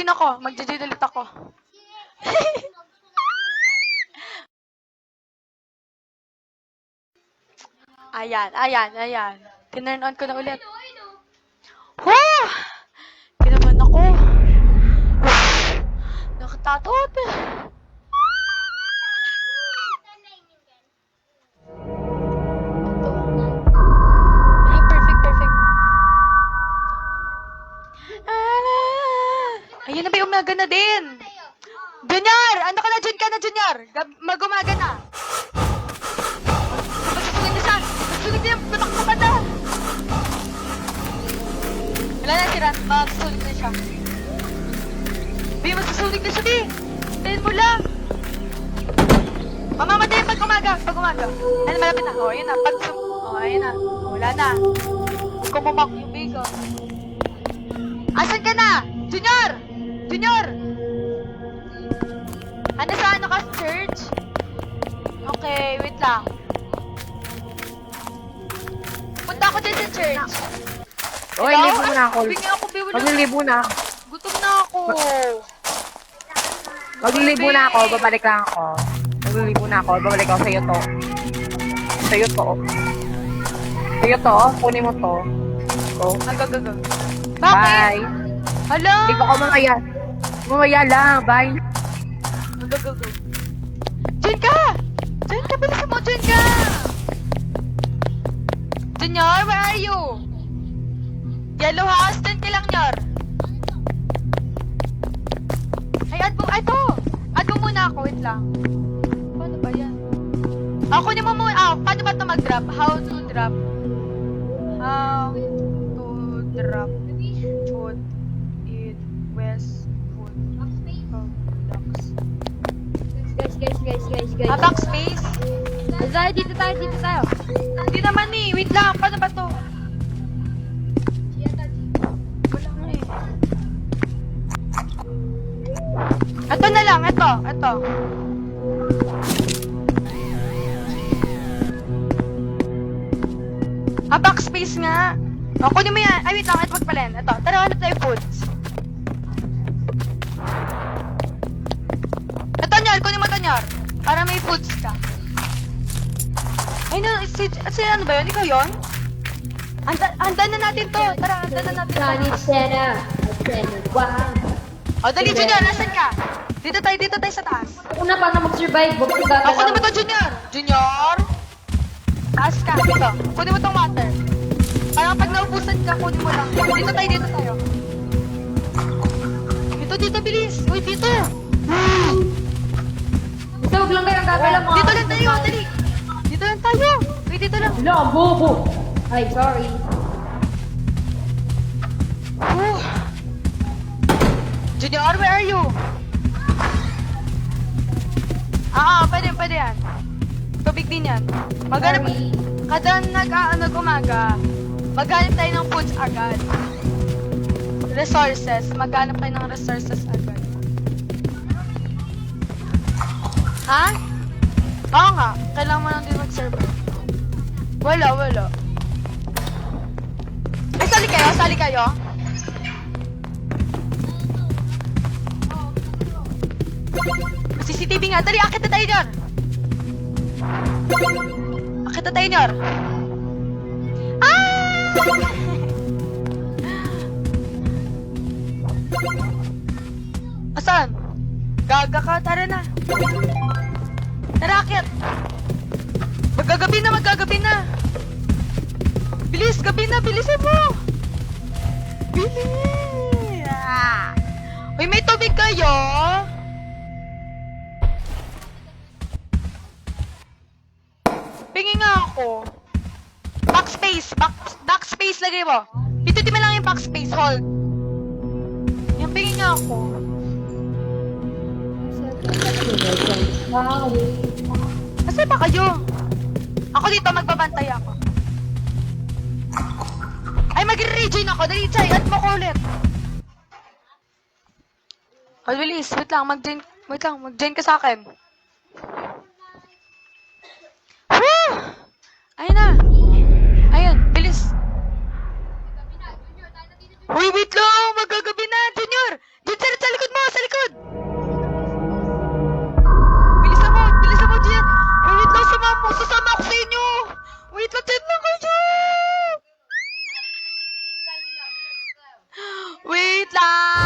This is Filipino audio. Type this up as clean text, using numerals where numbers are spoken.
Magjo-join ako. Magjo-join ulit ako. Ayan. Tinurn on ko na ulit. Woo! Kinaman ako. Nakatatot. Ay, perfect. Ayun na ba, umaga na din. Junior! Ano ka na, Junior? Mag-umaga na. Magsusunig na siya. Magsusunig na yan. Patakbo ka na. Wala na, Siran. Magsusunig na siya. Bi, magsusunig na siya, Bi. Tayin mo lang. Mamamatay pag umaga. Ano, malapit na. Ayun na. Ayun na. Wala na. Kumamak yung bigo. Asan ka na? Junior! Ano sa ano ka? Church? Okay, wait lang. Punta ako din sa church. Oy, Hello? libo na ako. Bigyan ako, Bi. Maglilibo na ako. Gutom na ako. Maglilibo na ako, babalik lang ako. Maglilibo na ako, babalik ako sa'yo to. Sa'yo to, kunin mo to. To. Agag. Bakit? Bye. Hala! Ikaw ko mamaya. Mamaya lang, bye. Agag. Diyan ka! Bilisan mo, diyan ka! Junior, where are you? Yellow house, dyan ka lang, Nyor. Ay, add mo muna ako, wait lang. Paano ba yan? Kunin mo muna, paano ba ito mag-drop? How to drop? Food in Westwood. Guys. Backspace? Dito tayo. Hindi naman eh. Wait lang. Paano ba to? Wala nga eh. Ito na lang. Ito. Backspace nga. Kunin mo yan. Ay, wait lang. Ito magpalen. Ito. Tara, hanap tayo foods. Ito, Nyor. Kunin mo ito, Nyor. Para may foods ka. Ay, no. Si ano ba yun? Ikaw yun? Handa na natin to. Tara, handa na natin to. O, dali, Junior. Nasaan ka? Dito tayo sa taas. Una pa na mag-survive. Ako naman to, Junior. Taas ka. Dito. Kunin mo tong water. Parang pag naubusan ka, kunin mo lang. Dito tayo. Dito, bilis. Uy, dito. Ito, huwag lang kayo ang gagalaw mo. Dito lang tayo, dali. Dito lang tayo. Wait, dito lang. Wala, ang bobo. Ay, sorry. Junior, where are you? Pwede yan. Tubig din yan. Maghanap, Sorry. kada nag-umaga, maghanap tayo ng foods agad. Resources. Maghanap tayo ng resources agad. Ha? Oo nga. Kailangan mo lang din mag-survive. Wala. Ay, sali kayo? CCTV nga. Dali, akit na tayo, Nyor. Asan? Gaga ka. Tara na. Tara, akit. Magagabi na. Bilis, gabi na. Bilisan mo. Bilis. Uy, may tubig kayo? Pingi nga ako. Backspace lagay mo. Pitutin mo lang yung backspace. Hold. Yung pingi nga ako. Kasi ba kayo? Ako dito, magbabantay ako. Ay, mag-rejoin ako. Dali, Chay. Add mo ko ulit. Oh, bilis. Wait lang. Mag-join ka sa akin. Woo! Ayun na. Ayun, bilis. Uy, wait lang. Magagabi na, Junior. Diyan sa likod Wait lang!